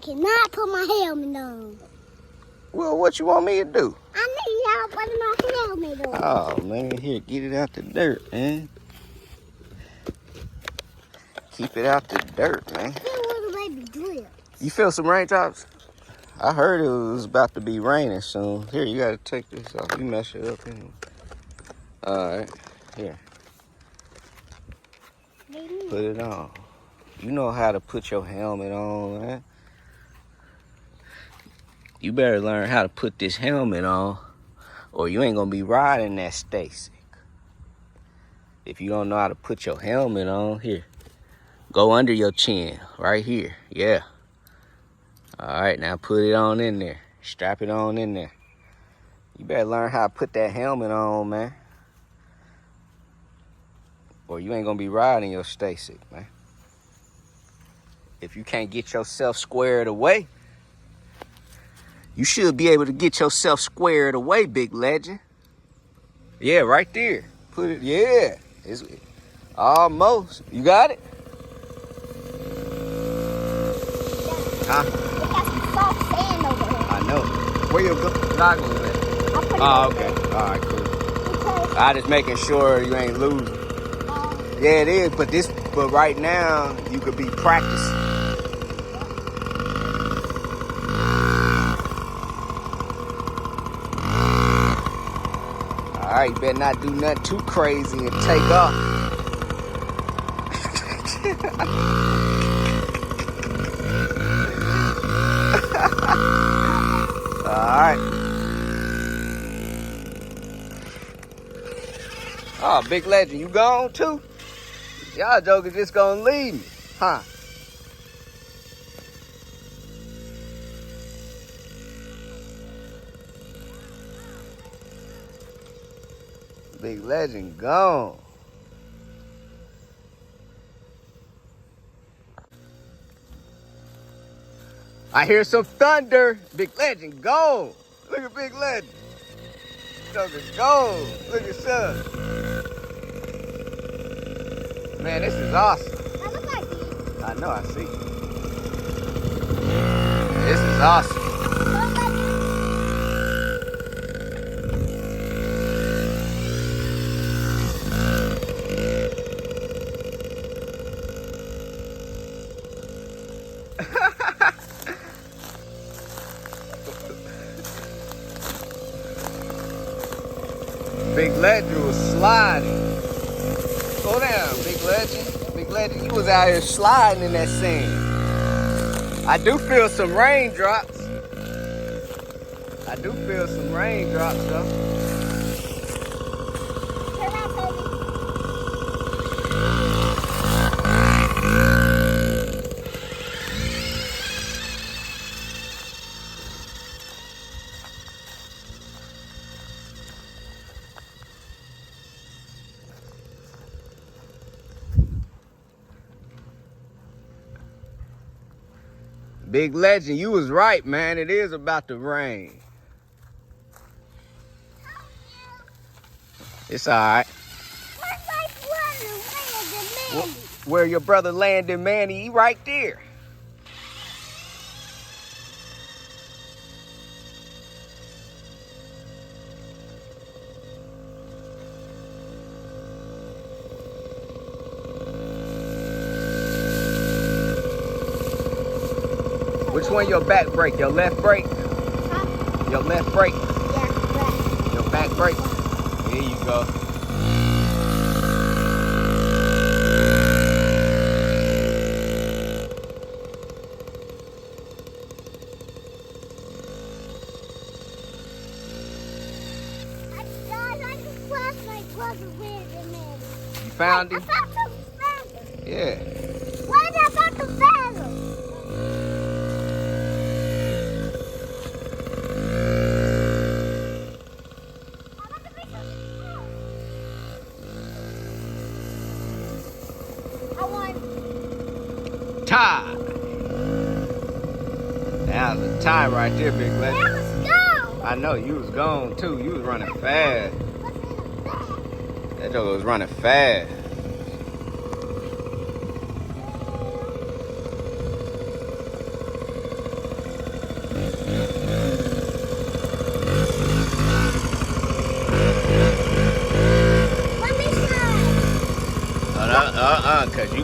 cannot put my helmet on. Well, what you want me to do? I need y'all putting my helmet on. Oh, man. Here, get it out the dirt, man. Keep it out the dirt, man. Feel little baby drip. You feel some raindrops? I heard it was about to be raining soon. Here, you gotta take this off. You mess it up anyway. Alright, here. Put it on. You know how to put your helmet on, man. You better learn how to put this helmet on, or you ain't gonna be riding that Stacyc. If you don't know how to put your helmet on, here. Go under your chin, right here. Yeah. All right, now put it on in there. Strap it on in there. You better learn how to put that helmet on, man. Or you ain't gonna be riding your Stacyc, man. If you can't get yourself squared away, you should be able to get yourself squared away, big legend. Yeah, right there. Put it, yeah. It's almost. You got it? Huh? It got some soft sand over here. I know. Where your goggles at? Oh, okay. All right, cool. Because, I just making sure you ain't losing. Yeah, it is, but right now you could be practicing. All right, you better not do nothing too crazy and take off. All right. Oh, big legend, you gone too? Y'all jokers just gonna leave me, huh? Big legend gone. I hear some thunder. Big legend gone. Look at big legend. Joker's gone. Look at son. Man, this is awesome. I look like you. I know, I see. This is awesome. Big Legend was sliding. Slow down, Big Legend. Big Legend, you was out here sliding in that sand. I do feel some raindrops. I do feel some raindrops, though. Turn around, baby. Big Legend, you was right, man. It is about to rain. It's all right. Where's my brother, Landen, Manny? Where your brother Landen, Manny, he right there. Which one your back brake? Your left brake? Huh? Your left brake? Yeah, right. Your back brake? There you go. Guys, I just lost my brother, Landen, Manny. You found I him? found some feathers. Yeah. Why did I find the feathers? I want. Tie. That was a tie right there, Big Legend. Let's go. I know, you was gone too. You was running fast. What's in the bag? That dog was running fast. Cause you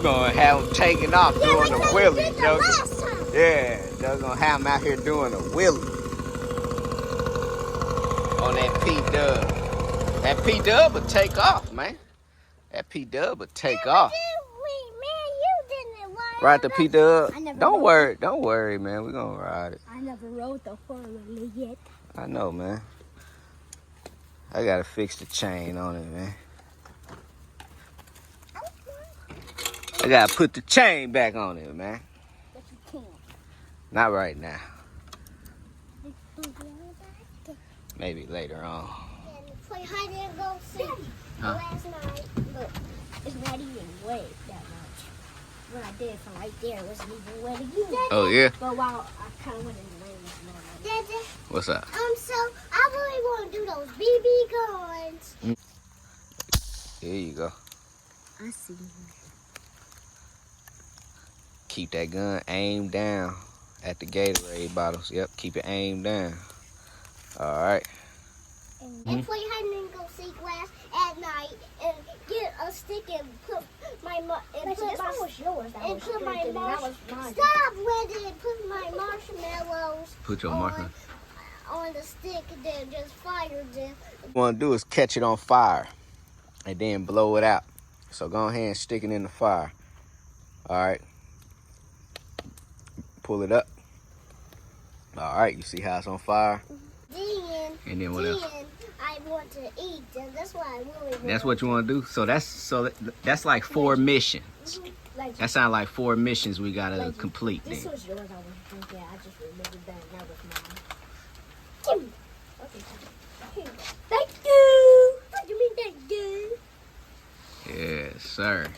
gonna have him taking off doing a wheelie, Joker. Yeah, they're gonna have him out here doing a wheelie on that P-Dub. That P-Dub will take off, man. That P-Dub will take off. Ride the P-Dub. Don't worry, man. We're gonna ride it. I never rode the four-wheeler yet. I know, man. I gotta fix the chain on it, man. I gotta put the chain back on it, man. But you can't. Not right now. Maybe later on. Play hide and go seek last night. Look, it's not even wet that much. What I did from right there wasn't even wet again. Oh, yeah? But while I kind of went in the rain this morning. What's up? So I really want to do those BB guns. Here you go. I see. Keep that gun aimed down at the Gatorade bottles. Yep, keep it aimed down. All right. And play hide and go seek last at night and get a stick and put my marshmallows. Put your marshmallows on the stick and then just fire them. What you want to do is catch it on fire and then blow it out. So go ahead and stick it in the fire. All right. Pull it up. All right, you see how it's on fire? And then what else? I want to eat. That's what I really want. That's what you want to do? So that's like 4 missions. That sounds like 4 missions we gotta complete. This then. was yours. I was thinking. I just remembered that. That was mine. Okay. Thank you. What do you mean thank you? Yes, sir.